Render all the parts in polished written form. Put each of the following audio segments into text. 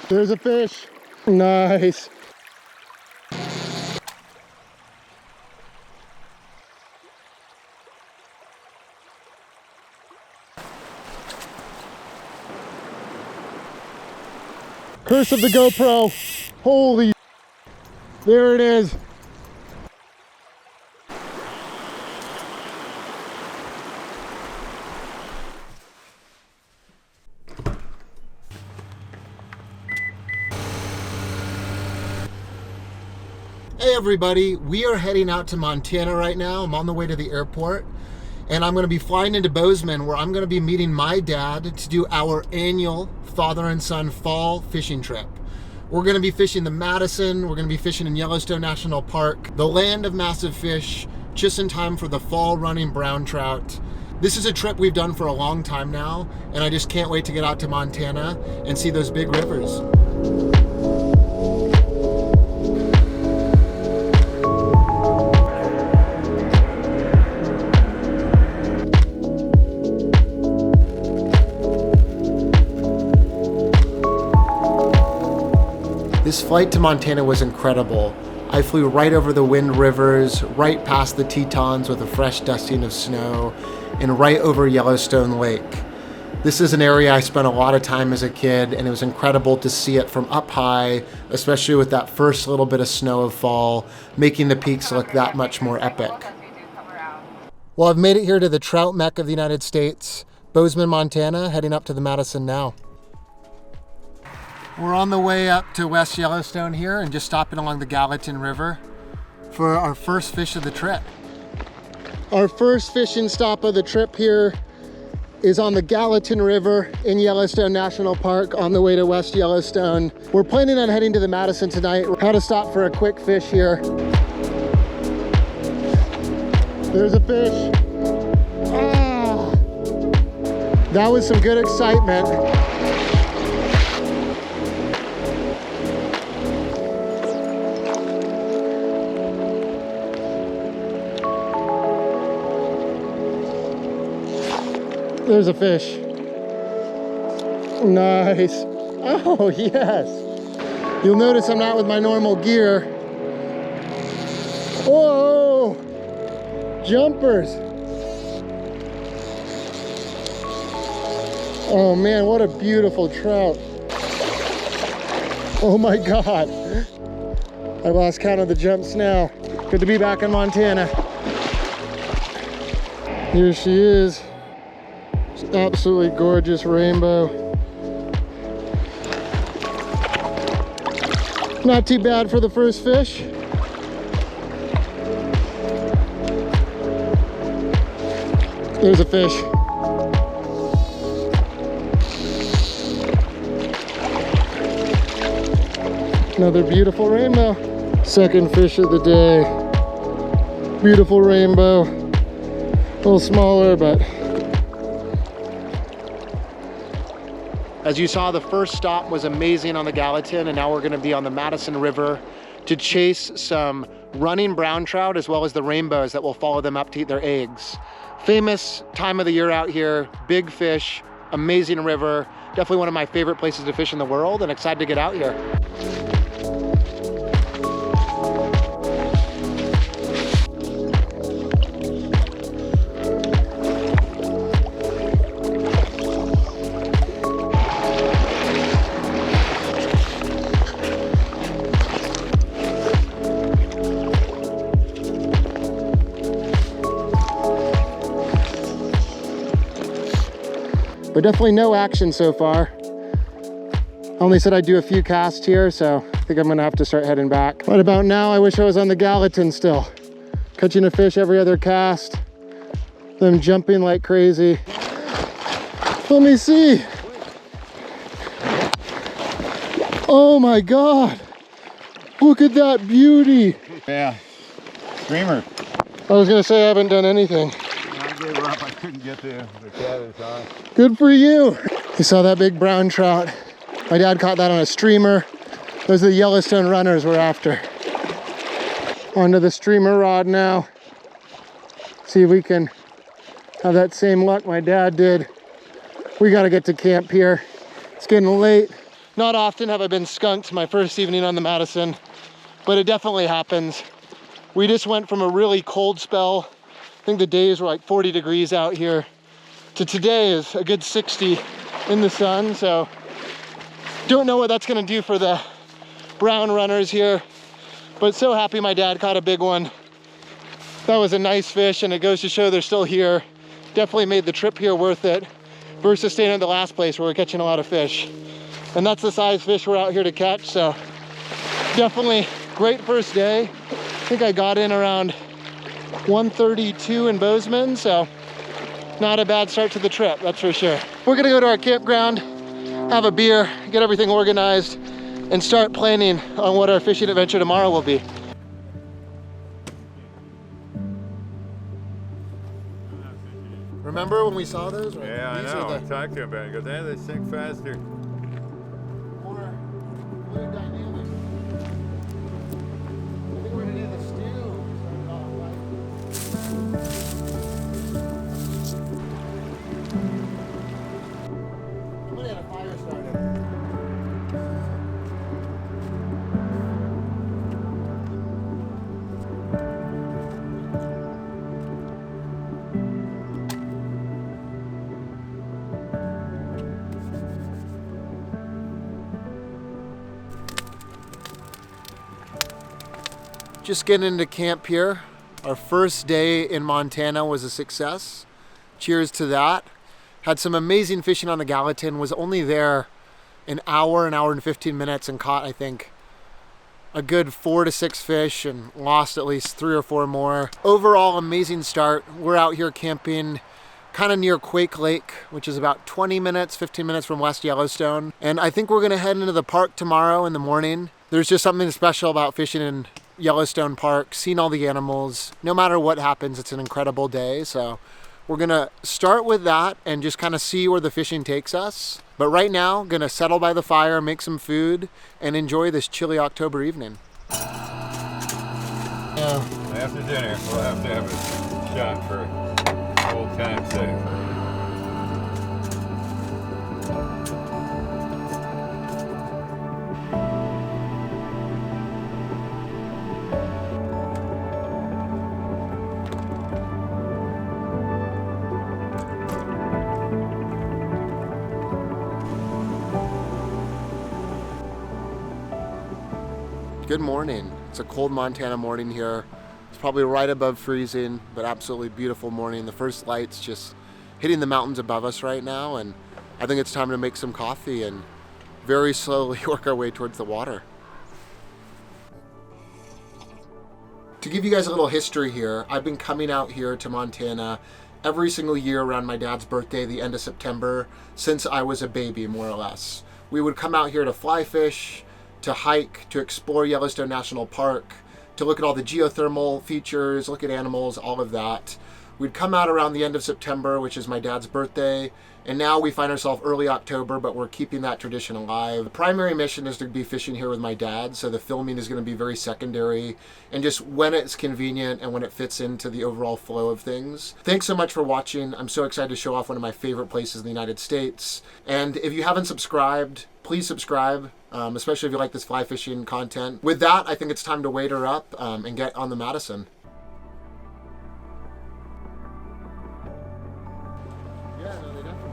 There's a fish. Nice. Curse of the GoPro. Holy, there it is. Hey everybody, we are heading out to Montana right now. I'm on the way to the airport and I'm going to be flying into Bozeman where I'm going to be meeting my dad to do our annual father and son fall fishing trip. We're going to be fishing the Madison, we're going to be fishing in Yellowstone National Park, the land of massive fish, just in time for the fall running brown trout. This is a trip we've done for a long time now and I just can't wait to get out to Montana and see those big rivers. This flight to Montana was incredible. I flew right over the Wind Rivers, right past the Tetons with a fresh dusting of snow, and right over Yellowstone Lake. This is an area I spent a lot of time as a kid, and it was incredible to see it from up high, especially with that first little bit of snow of fall, making the peaks look that much more epic. Well, I've made it here to the trout mecca of the United States, Bozeman, Montana, heading up to the Madison now. We're on the way up to West Yellowstone here and just stopping along the Gallatin River for our first fish of the trip. Our first fishing stop of the trip here is on the Gallatin River in Yellowstone National Park on the way to West Yellowstone. We're planning on heading to the Madison tonight. We're had to stop for a quick fish here. There's a fish. Ah, that was some good excitement. There's a fish. Nice. Oh, yes. You'll notice I'm not with my normal gear. Whoa! Jumpers. Oh man, what a beautiful trout. Oh my God. I lost count of the jumps now. Good to be back in Montana. Here she is. Absolutely gorgeous rainbow. Not too bad for the first fish. There's a fish. Another beautiful rainbow. Second fish of the day. Beautiful rainbow. A little smaller, but as you saw, the first stop was amazing on the Gallatin, and now we're going to be on the Madison River to chase some running brown trout as well as the rainbows that will follow them up to eat their eggs. Famous time of the year out here, big fish, amazing river, definitely one of my favorite places to fish in the world, and excited to get out here. But definitely no action so far. I only said I'd do a few casts here, so I think I'm gonna have to start heading back. What about now? I wish I was on the Gallatin still. Catching a fish every other cast. Them jumping like crazy. Let me see. Oh my God. Look at that beauty. Yeah, streamer. I was gonna say I haven't done anything. I gave up, I couldn't get the caddis on. Good for you. You saw that big brown trout. My dad caught that on a streamer. Those are the Yellowstone runners we're after. Onto the streamer rod now. See if we can have that same luck my dad did. We gotta get to camp here. It's getting late. Not often have I been skunked my first evening on the Madison, but it definitely happens. We just went from a really cold spell. I think the days were like 40 degrees out here, to today is a good 60 in the sun. So don't know what that's gonna do for the brown runners here, but so happy my dad caught a big one. That was a nice fish, and it goes to show they're still here. Definitely made the trip here worth it versus staying at the last place where we're catching a lot of fish. And that's the size fish we're out here to catch, so definitely great first day. I think I got in around 132 in Bozeman, so not a bad start to the trip, that's for sure. We're gonna go to our campground, have a beer, get everything organized, and start planning on what our fishing adventure tomorrow will be. Remember when we saw those? Yeah, I know. I talked to him about it. He goes, hey, they sink faster. More fluid dynamic. I think we're gonna do the stew. Start it off, right? Somebody had a fire started. Just getting into camp here. Our first day in Montana was a success. Cheers to that. Had some amazing fishing on the Gallatin. Was only there an hour and 15 minutes and caught, I think, a good 4 to 6 fish and lost at least 3 or 4 more. Overall, amazing start. We're out here camping kind of near Quake Lake, which is about 20 minutes, 15 minutes from West Yellowstone. And I think we're gonna head into the park tomorrow in the morning. There's just something special about fishing in Yellowstone Park, seeing all the animals. No matter what happens, it's an incredible day. So we're gonna start with that and just kind of see where the fishing takes us. But right now, gonna settle by the fire, make some food, and enjoy this chilly October evening. Yeah. After dinner, we'll have to have a shot for old time's sake. Good morning. It's a cold Montana morning here. It's probably right above freezing, but absolutely beautiful morning. The first light's just hitting the mountains above us right now, and I think it's time to make some coffee and very slowly work our way towards the water. To give you guys a little history here, I've been coming out here to Montana every single year around my dad's birthday, the end of September, since I was a baby, more or less. We would come out here to fly fish, to hike, to explore Yellowstone National Park, to look at all the geothermal features, look at animals, all of that. We'd come out around the end of September, which is my dad's birthday, and now we find ourselves early October, but we're keeping that tradition alive. The primary mission is to be fishing here with my dad, so the filming is going to be very secondary, and just when it's convenient and when it fits into the overall flow of things. Thanks so much for watching. I'm so excited to show off one of my favorite places in the United States. And if you haven't subscribed, please subscribe, especially if you like this fly fishing content. With that, I think it's time to wait her up and get on the Madison. Yeah, no, they definitely.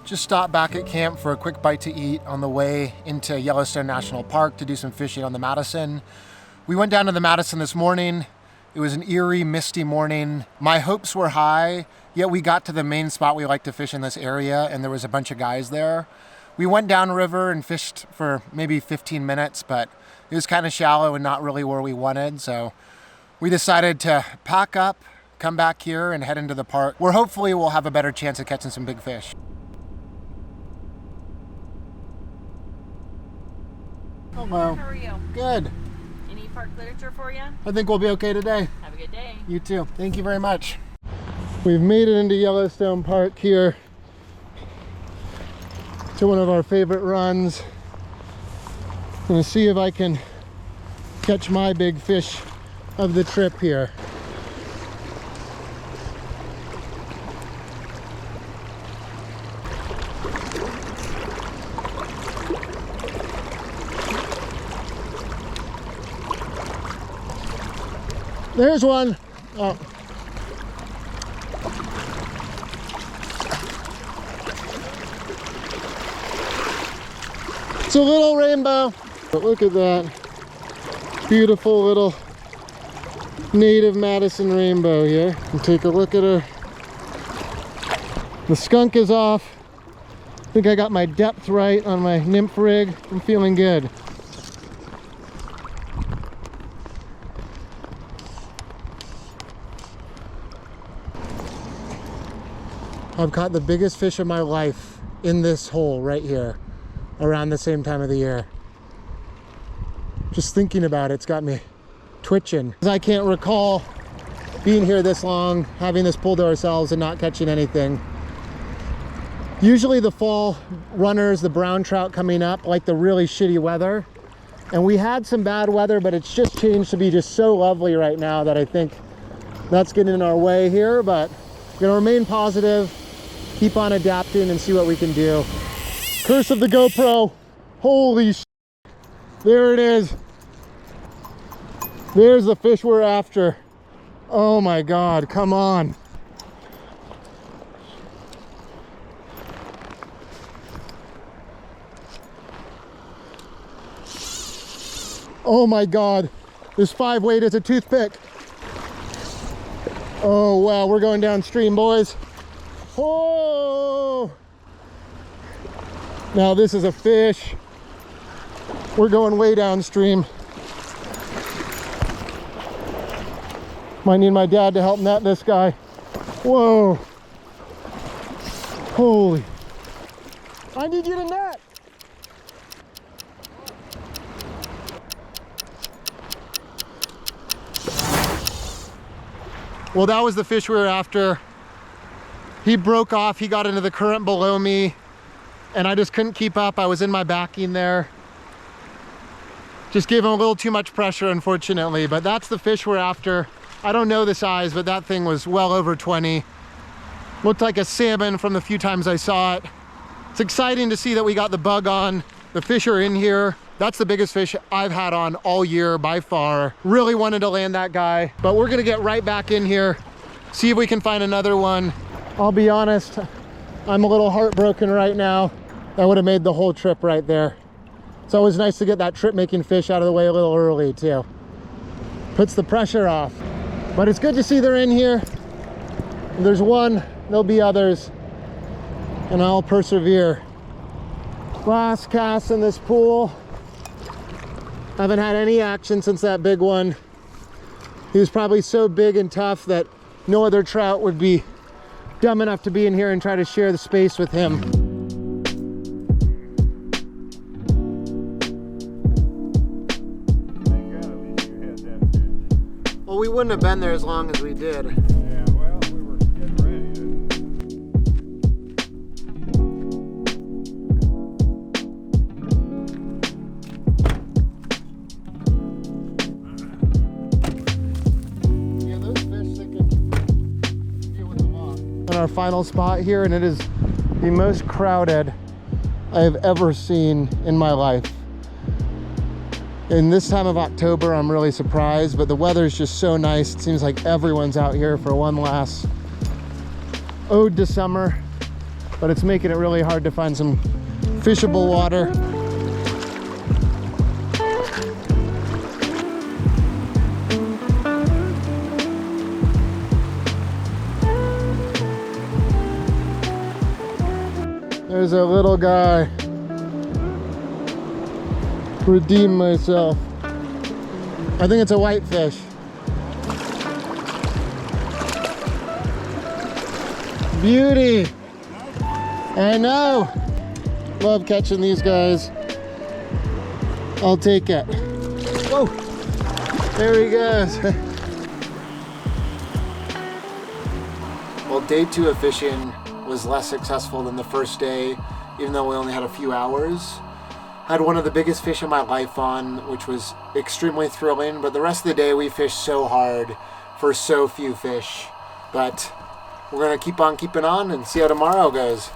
Just stopped back at camp for a quick bite to eat on the way into Yellowstone National Park to do some fishing on the Madison. We went down to the Madison this morning, It was an eerie, misty morning. My hopes were high, yet we got to the main spot we like to fish in this area, and there was a bunch of guys there. We went downriver and fished for maybe 15 minutes, but it was kind of shallow and not really where we wanted, so we decided to pack up, come back here, and head into the park, where hopefully we'll have a better chance of catching some big fish. Hello. How are you? Good. Any park literature for you? I think we'll be okay today. Have a good day. You too. Thank you very much. We've made it into Yellowstone Park here to one of our favorite runs. I'm gonna see if I can catch my big fish of the trip here. There's one. Oh. It's a little rainbow. But look at that. Beautiful little native Madison rainbow here. And take a look at her. The skunk is off. I think I got my depth right on my nymph rig. I'm feeling good. I've caught the biggest fish of my life in this hole right here around the same time of the year. Just thinking about it's got me twitching. I can't recall being here this long, having this pull to ourselves and not catching anything. Usually the fall runners, the brown trout coming up, like the really shitty weather. And we had some bad weather, but it's just changed to be just so lovely right now that I think that's getting in our way here, but we're gonna remain positive. Keep on adapting and see what we can do. Curse of the GoPro. Holy shit. There it is. There's the fish we're after. Oh my God, come on. Oh my God. This 5-weight is a toothpick. Oh wow, we're going downstream, boys. Oh! Now this is a fish. We're going way downstream. Might need my dad to help net this guy. Whoa! Holy! I need you to net! Well, that was the fish we were after. He broke off, he got into the current below me, and I just couldn't keep up. I was in my backing there. Just gave him a little too much pressure, unfortunately, but that's the fish we're after. I don't know the size, but that thing was well over 20. Looked like a salmon from the few times I saw it. It's exciting to see that we got the bug on. The fish are in here. That's the biggest fish I've had on all year by far. Really wanted to land that guy, but we're gonna get right back in here, see if we can find another one. I'll be honest, I'm a little heartbroken right now. That would have made the whole trip right there. It's always nice to get that trip making fish out of the way a little early too. Puts the pressure off. But it's good to see they're in here. If there's one, there'll be others, and I'll persevere. Last cast in this pool. Haven't had any action since that big one. He was probably so big and tough that no other trout would be dumb enough to be in here and try to share the space with him. Thank God at least you had that fish. Well, we wouldn't have been there as long as we did. Yeah, well, we were getting ready to. Yeah, those fish, they can deal with the lock. On our final spot here, and it is the most crowded I have ever seen in my life. In this time of October, I'm really surprised, but the weather is just so nice. It seems like everyone's out here for one last ode to summer, but it's making it really hard to find some fishable water. There's a little guy. Redeem myself. I think it's a whitefish. Beauty. I know. Love catching these guys. I'll take it. Whoa. There he goes. Well, day 2 of fishing was less successful than the first day, even though we only had a few hours. Had one of the biggest fish of my life on, which was extremely thrilling, but the rest of the day we fished so hard for so few fish. But we're gonna keep on keeping on and see how tomorrow goes.